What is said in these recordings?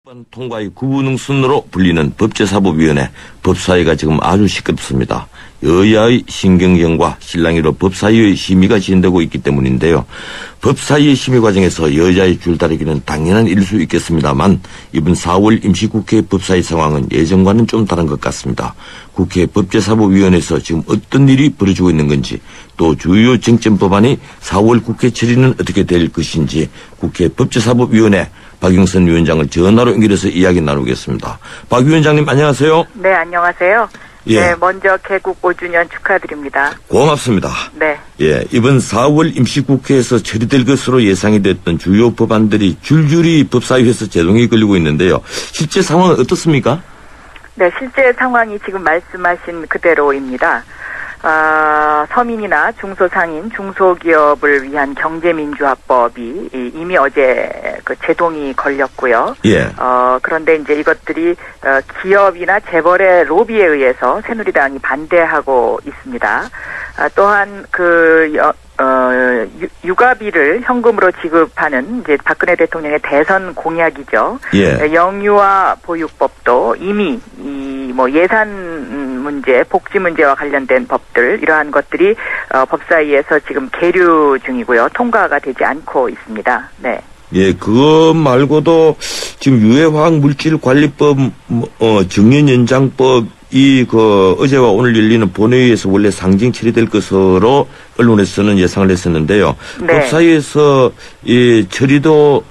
이번 통과의 구분응순으로 불리는 법제사법위원회 법사위가 지금 아주 시끄럽습니다. 여야의 신경전과 실랑이로 법사위의 심의가 진행되고 있기 때문인데요. 법사위의 심의 과정에서 여야의 줄다리기는 당연한 일일 수 있겠습니다만 이번 4월 임시국회 법사위 상황은 예전과는 좀 다른 것 같습니다. 국회 법제사법위원회에서 지금 어떤 일이 벌어지고 있는 건지, 또 주요 쟁점 법안이 4월 국회 처리는 어떻게 될 것인지 국회 법제사법위원회 박영선 위원장을 전화로 연결해서 이야기 나누겠습니다. 박 위원장님 안녕하세요. 네, 안녕하세요. 예. 네, 먼저 개국 5주년 축하드립니다. 고맙습니다. 네. 예, 이번 4월 임시국회에서 처리될 것으로 예상이 됐던 주요 법안들이 줄줄이 법사위에서 제동이 걸리고 있는데요. 실제 상황은 어떻습니까? 네, 실제 상황이 지금 말씀하신 그대로입니다. 서민이나 중소상인, 중소기업을 위한 경제민주화법이 이미 어제 제동이 걸렸고요. 예. 그런데 이제 이것들이 기업이나 재벌의 로비에 의해서 새누리당이 반대하고 있습니다. 또한 육아비를 현금으로 지급하는 이제 박근혜 대통령의 대선 공약이죠. 예. 영유아 보육법도 이미 예산 문제, 복지 문제와 관련된 법들 이러한 것들이 법사위에서 지금 계류 중이고요. 통과가 되지 않고 있습니다. 네. 예, 그거 말고도 지금 유해화학물질관리법, 정년연장법 어제와 오늘 열리는 본회의에서 원래 상정 처리될 것으로 언론에서는 예상을 했었는데요. 네. 법사위에서 이 처리도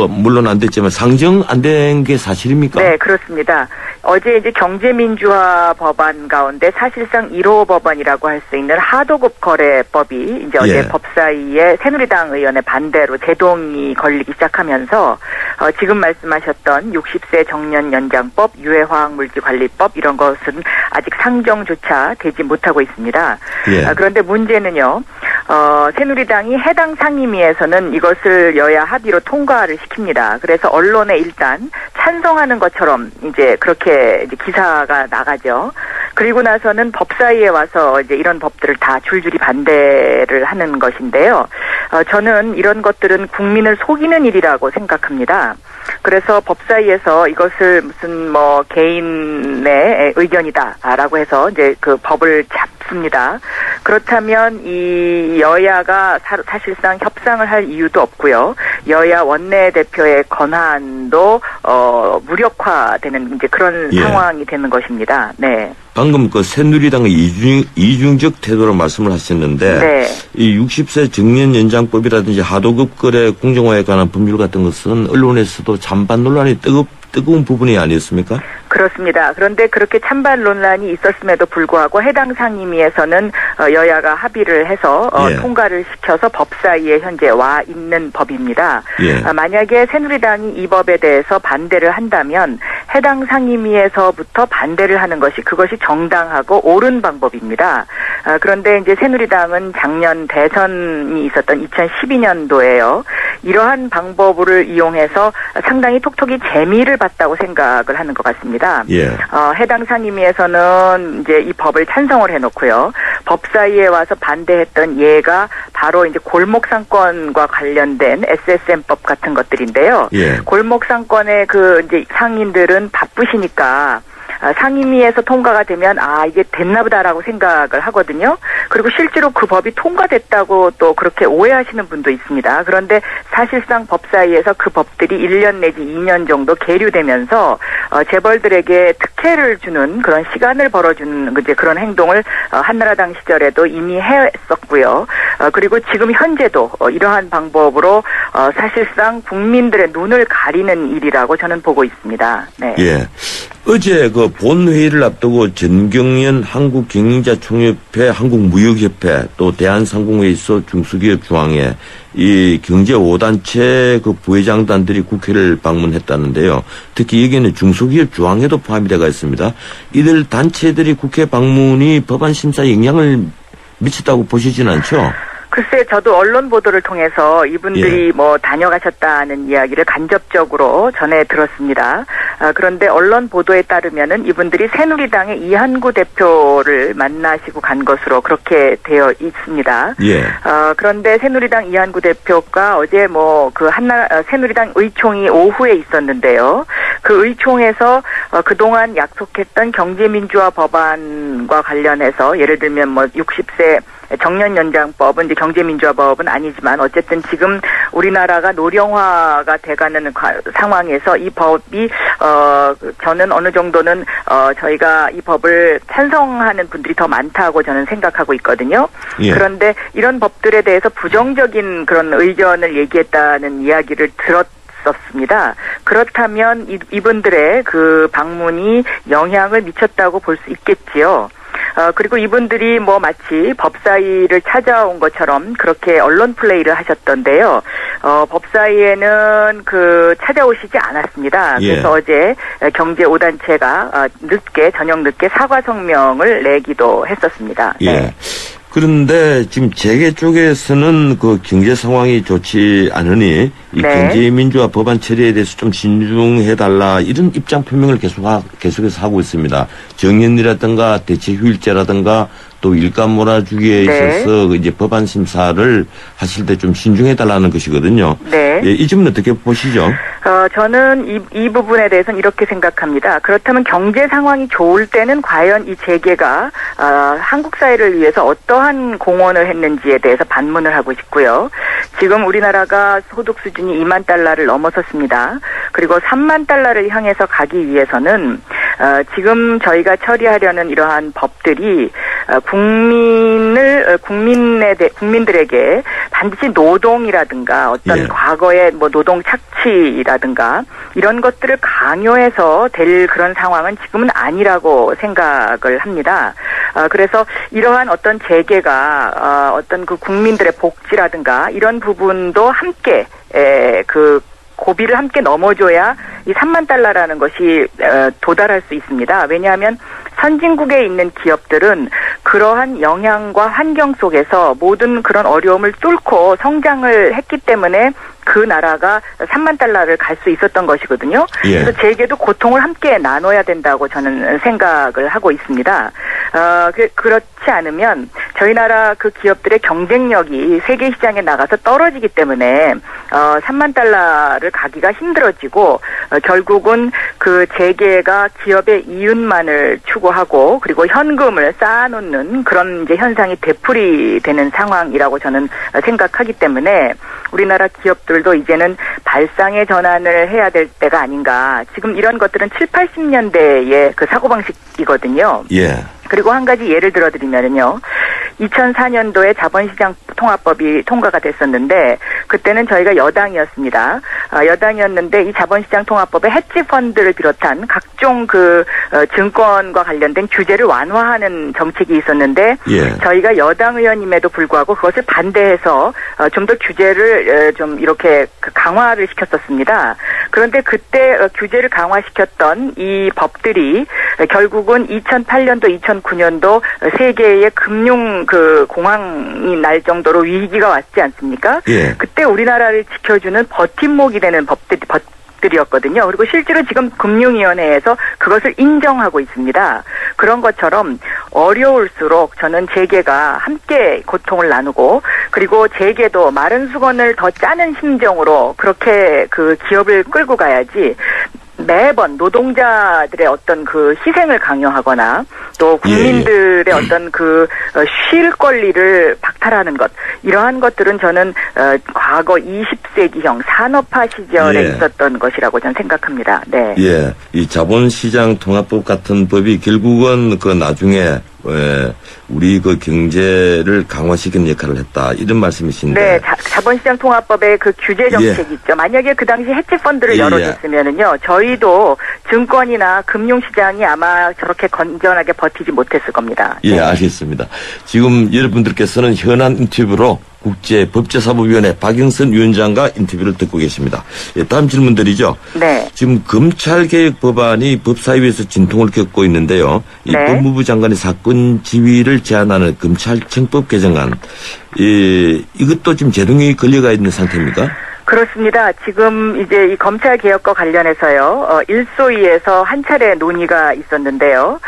물론 안 됐지만 상정 안 된 게 사실입니까? 네, 그렇습니다. 어제 이제 경제민주화 법안 가운데 사실상 1호 법안이라고 할 수 있는 하도급 거래법이 이제 어제 예. 법사위에 새누리당 의원의 반대로 제동이 걸리기 시작하면서 지금 말씀하셨던 60세 정년 연장법, 유해화학물질관리법 이런 것은 아직 상정조차 되지 못하고 있습니다. 예. 그런데 문제는요. 새누리당이 해당 상임위에서는 이것을 여야 합의로 통과를 시킵니다. 그래서 언론에 일단 찬성하는 것처럼 이제 그렇게 이제 기사가 나가죠. 그리고 나서는 법사위에 와서 이제 이런 법들을 다 줄줄이 반대를 하는 것인데요. 저는 이런 것들은 국민을 속이는 일이라고 생각합니다. 그래서 법사위에서 이것을 무슨 개인의 의견이다라고 해서 이제 그 법을 잡습니다. 그렇다면 이 여야가 사실상 협상을 할 이유도 없고요. 여야 원내대표의 권한도 무력화되는 이제 그런 예. 상황이 되는 것입니다. 네. 방금 새누리당의 이중적 태도로 말씀을 하셨는데, 네. 이 60세 정년연장법이라든지 하도급 거래 공정화에 관한 법률 같은 것은 언론에서도 찬반 논란이 뜨거운 부분이 아니었습니까? 그렇습니다. 그런데 그렇게 찬반 논란이 있었음에도 불구하고 해당 상임위에서는 여야가 합의를 해서 예. 통과를 시켜서 법사위에 현재 와 있는 법입니다. 예. 만약에 새누리당이 이 법에 대해서 반대를 한다면 해당 상임위에서부터 반대를 하는 그것이 정당하고 옳은 방법입니다. 그런데 이제 새누리당은 작년 대선이 있었던 2012년도에요. 이러한 방법을 이용해서 상당히 톡톡이 재미를 봤다고 생각을 하는 것 같습니다. 예. 해당 상임위에서는 이제 이 법을 찬성을 해놓고요. 법사위에 와서 반대했던 예가 바로 이제 골목상권과 관련된 SSM법 같은 것들인데요. 예. 골목상권의 이제 상인들은 바쁘시니까 상임위에서 통과가 되면 이게 됐나보다라고 생각을 하거든요. 그리고 실제로 그 법이 통과됐다고 또 그렇게 오해하시는 분도 있습니다. 그런데 사실상 법사위에서 그 법들이 1년 내지 2년 정도 계류되면서 재벌들에게 특혜를 주는 그런 시간을 벌어주는 이제 그런 행동을 한나라당 시절에도 이미 했었고요. 그리고 지금 현재도 이러한 방법으로 사실상 국민들의 눈을 가리는 일이라고 저는 보고 있습니다. 네. 예. 어제 본회의를 앞두고 전경련 한국경영자총협회, 한국무역협회, 또 대한상공회의소 중소기업중앙회 이 경제 5단체 부회장단들이 국회를 방문했다는데요. 특히 여기에는 중소기업 중앙회도 포함이 되어 있습니다. 이들 단체들이 국회 방문이 법안 심사에 영향을 미쳤다고 보시진 않죠? 글쎄, 저도 언론 보도를 통해서 이분들이 예. 다녀가셨다는 이야기를 간접적으로 전해 들었습니다. 그런데 언론 보도에 따르면은 이분들이 새누리당의 이한구 대표를 만나시고 간 것으로 그렇게 되어 있습니다. 예. 그런데 새누리당 이한구 대표가 어제 새누리당 의총이 오후에 있었는데요. 그 의총에서 그동안 약속했던 경제민주화 법안과 관련해서 예를 들면 60세 정년연장법은 이제 경제민주화법은 아니지만 어쨌든 지금 우리나라가 노령화가 돼가는 상황에서 이 법이 저는 어느 정도는 저희가 이 법을 찬성하는 분들이 더 많다고 저는 생각하고 있거든요. 예. 그런데 이런 법들에 대해서 부정적인 그런 의견을 얘기했다는 이야기를 들었습니다. 그렇다면 이분들의 그 방문이 영향을 미쳤다고 볼 수 있겠지요. 그리고 이분들이 마치 법사위를 찾아온 것처럼 그렇게 언론 플레이를 하셨던데요. 법사위에는 찾아오시지 않았습니다. 예. 그래서 어제 경제 5단체가 저녁 늦게 사과 성명을 내기도 했었습니다. 예. 네. 그런데 지금 재계 쪽에서는 그 경제 상황이 좋지 않으니 이 네. 경제민주화 법안 처리에 대해서 좀 신중해달라 이런 입장 표명을 계속해서 하고 있습니다. 정년이라든가 대체휴일제라든가 또 일감 몰아주기에 네. 있어서 이제 법안 심사를 하실 때 좀 신중해달라는 것이거든요. 네. 예, 이 점은 어떻게 보시죠? 저는 이 부분에 대해서는 이렇게 생각합니다. 그렇다면 경제 상황이 좋을 때는 과연 이 재계가 한국 사회를 위해서 어떠한 공헌을 했는지에 대해서 반문을 하고 싶고요. 지금 우리나라가 소득 수준이 2만 달러를 넘어섰습니다. 그리고 3만 달러를 향해서 가기 위해서는 지금 저희가 처리하려는 이러한 법들이 국민들에게 반드시 노동이라든가 어떤 예. 과거의 노동 착취라든가 이런 것들을 강요해서 될 그런 상황은 지금은 아니라고 생각을 합니다. 그래서 이러한 어떤 재계가 어떤 그 국민들의 복지라든가 이런 부분도 함께 고비를 함께 넘어줘야 이 3만 달러라는 것이 도달할 수 있습니다. 왜냐하면 선진국에 있는 기업들은 그러한 영향과 환경 속에서 모든 그런 어려움을 뚫고 성장을 했기 때문에 그 나라가 3만 달러를 갈 수 있었던 것이거든요. 예. 그래서 재계도 고통을 함께 나눠야 된다고 저는 생각을 하고 있습니다. 그렇지 않으면 저희 나라 그 기업들의 경쟁력이 세계 시장에 나가서 떨어지기 때문에 3만 달러를 가기가 힘들어지고 결국은 그 재계가 기업의 이윤만을 추구하고 그리고 현금을 쌓아놓는 그런 이제 현상이 되풀이되는 상황이라고 저는 생각하기 때문에 우리나라 기업들도 이제는 발상의 전환을 해야 될 때가 아닌가. 지금 이런 것들은 7, 80년대의 그 사고방식이거든요. 예. 그리고 한 가지 예를 들어드리면요. 2004년도에 자본시장 통합법이 통과가 됐었는데 그때는 저희가 여당이었습니다. 여당이었는데 이 자본시장 통합법에 해지펀드를 비롯한 각종 증권과 관련된 규제를 완화하는 정책이 있었는데 예. 저희가 여당 의원임에도 불구하고 그것을 반대해서 좀 더 규제를 좀 이렇게 강화를 시켰었습니다. 그런데 그때 규제를 강화시켰던 이 법들이 결국은 2008년도, 2009년도 세계의 금융 공황이 날 정도로 위기가 왔지 않습니까? 예. 그때 우리나라를 지켜주는 버팀목이 되는 법들이었거든요. 그리고 실제로 지금 금융위원회에서 그것을 인정하고 있습니다. 그런 것처럼 어려울수록 저는 재계가 함께 고통을 나누고 그리고 재계도 마른 수건을 더 짜는 심정으로 그렇게 그 기업을 끌고 가야지 매번 노동자들의 어떤 희생을 강요하거나 또 국민들의 어떤 쉴 권리를 박탈하는 것 이러한 것들은 저는 과거 20세기형 산업화 시절에 있었던 것이라고 저는 생각합니다. 네. 예. 이 자본시장 통합법 같은 법이 결국은 나중에 우리 경제를 강화시키는 역할을 했다. 이런 말씀이신데. 네. 자본시장 통합법의 규제 정책이 있죠. 만약에 그 당시 해지펀드를 열어줬으면은요. 저희도 증권이나 금융시장이 아마 저렇게 건전하게 버티지 못했을 겁니다. 예, 네. 알겠습니다. 지금 여러분들께서는 현안 인터뷰로 국제법제사법위원회 박영선 위원장과 인터뷰를 듣고 계십니다. 예, 다음 질문 드리죠. 네. 지금 검찰개혁 법안이 법사위에서 진통을 겪고 있는데요. 이 법무부 장관의 사건 지휘를 제한하는 검찰청법 개정안, 이것도 지금 제동이 걸려가 있는 상태입니까? 그렇습니다. 지금 이제 이 검찰 개혁과 관련해서요, 일소위에서 한 차례 논의가 있었는데요.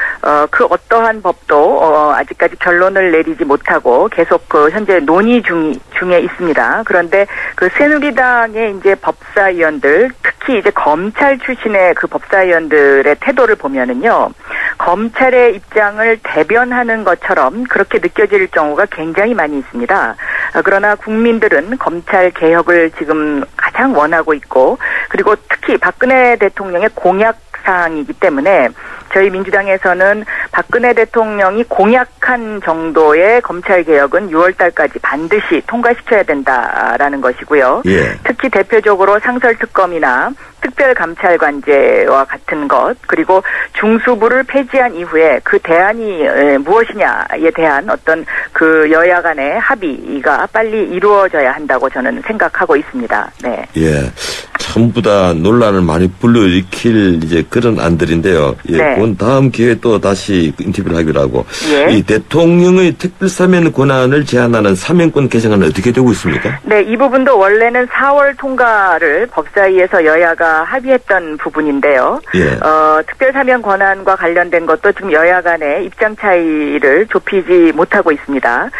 그 어떠한 법도 아직까지 결론을 내리지 못하고 계속 그 현재 논의 중에 있습니다. 그런데 그 새누리당의 이제 법사위원들, 특히 이제 검찰 출신의 그 법사위원들의 태도를 보면은요, 검찰의 입장을 대변하는 것처럼 그렇게 느껴질 경우가 굉장히 많이 있습니다. 그러나 국민들은 검찰 개혁을 지금 가장 원하고 있고, 그리고 특히 박근혜 대통령의 공약 사항이기 때문에 저희 민주당에서는 박근혜 대통령이 공약한 정도의 검찰 개혁은 6월 달까지 반드시 통과시켜야 된다라는 것이고요. 예. 특히 대표적으로 상설특검이나 특별감찰관제와 같은 것, 그리고 중수부를 폐지한 이후에 그 대안이 무엇이냐에 대한 어떤 그 여야 간의 합의가 빨리 이루어져야 한다고 저는 생각하고 있습니다. 네. 예. 전부 다 논란을 많이 불러일으킬 이제 그런 안들인데요. 예. 네. 그건 다음 기회에 또 다시 인터뷰를 하기로 하고. 예. 이 대통령의 특별사면 권한을 제한하는 사면권 개정은 어떻게 되고 있습니까? 네. 이 부분도 원래는 4월 통과를 법사위에서 여야가 합의했던 부분인데요. 예. 특별사면 권한과 관련된 것도 지금 여야 간의 입장 차이를 좁히지 못하고 있습니다.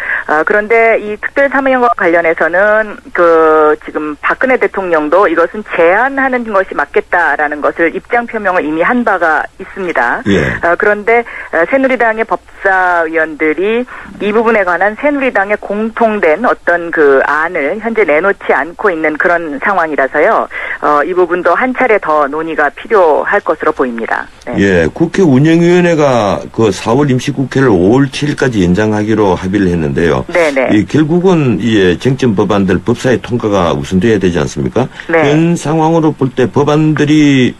그런데 이 특별사면과 관련해서는 그 지금 박근혜 대통령도 이것은 제한하는 것이 맞겠다라는 것을 입장 표명을 이미 한 바가 있습니다. 예. 그런데 새누리당의 법사위원들이 이 부분에 관한 새누리당의 공통된 어떤 그 안을 현재 내놓지 않고 있는 그런 상황이라서요. 이 부분도 한 차례 더 논의가 필요할 것으로 보입니다. 네. 예, 국회 운영위원회가 그 4월 임시국회를 5월 7일까지 연장하기로 합의를 했는데요. 네네. 결국은 이 쟁점 법안들 법사위 통과가 우선돼야 되지 않습니까? 네. 현 상황으로 볼 때 법안들이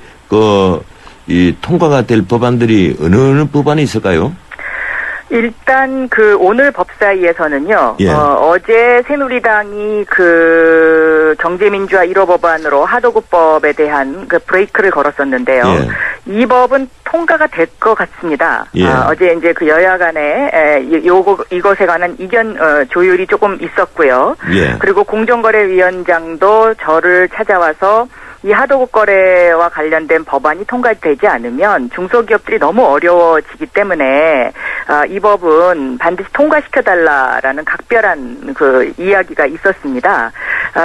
이 통과가 될 법안들이 어느 법안이 있을까요? 일단 그 오늘 법사위에서는요. 예. 어제 새누리당이 그 경제민주화 1호 법안으로 하도급법에 대한 그 브레이크를 걸었었는데요. 예. 이 법은 통과가 될 것 같습니다. 예. 어제 이제 그 여야 간에 이것에 관한 이견 조율이 조금 있었고요. 예. 그리고 공정거래위원장도 저를 찾아와서 이 하도급 거래와 관련된 법안이 통과되지 않으면 중소기업들이 너무 어려워지기 때문에 이 법은 반드시 통과시켜달라라는 각별한 그 이야기가 있었습니다.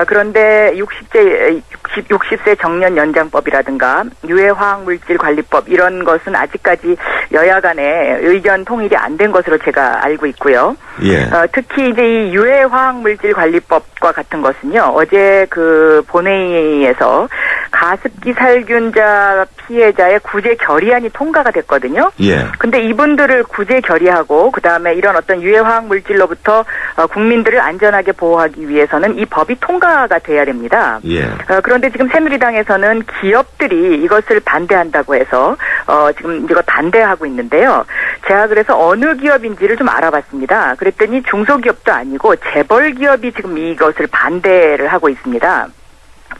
그런데 60세 정년 연장법이라든가 유해화학물질관리법 이런 것은 아직까지 여야 간에 의견 통일이 안 된 것으로 제가 알고 있고요. 예. 특히 이제 이 유해화학물질관리법과 같은 것은요. 어제 그 본회의에서 가습기 살균자 피해자의 구제 결의안이 통과가 됐거든요. 예. 근데 이분들을 구제 결의하고 그다음에 이런 어떤 유해화학 물질로부터 국민들을 안전하게 보호하기 위해서는 이 법이 통과가 돼야 됩니다. 예. 그런데 지금 새누리당에서는 기업들이 이것을 반대한다고 해서 지금 이거 반대하고 있는데요. 제가 그래서 어느 기업인지를 좀 알아봤습니다. 그랬더니 중소기업도 아니고 재벌기업이 지금 이것을 반대를 하고 있습니다.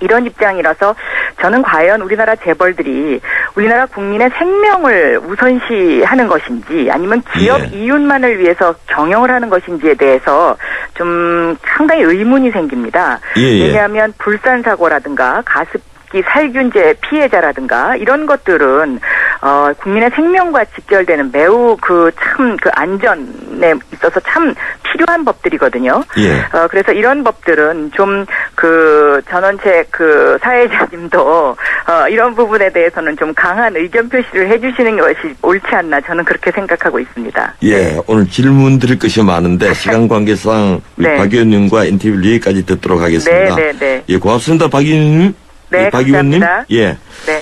이런 입장이라서 저는 과연 우리나라 재벌들이 우리나라 국민의 생명을 우선시하는 것인지 아니면 기업 예. 이윤만을 위해서 경영을 하는 것인지에 대해서 좀 상당히 의문이 생깁니다. 예. 왜냐하면 불산사고라든가 가습기 살균제 피해자라든가 이런 것들은 국민의 생명과 직결되는 매우 그 안전에 있어서 참 필요한 법들이거든요. 예. 그래서 이런 법들은 좀 전원책 사회자님도 이런 부분에 대해서는 좀 강한 의견 표시를 해주시는 것이 옳지 않나 저는 그렇게 생각하고 있습니다. 예, 네. 오늘 질문 드릴 것이 많은데 시간 관계상 우리 네. 박 의원님과 인터뷰를 여기까지 듣도록 하겠습니다. 네. 예, 고맙습니다, 박 의원님. 네, 박 의원님. 예. 네.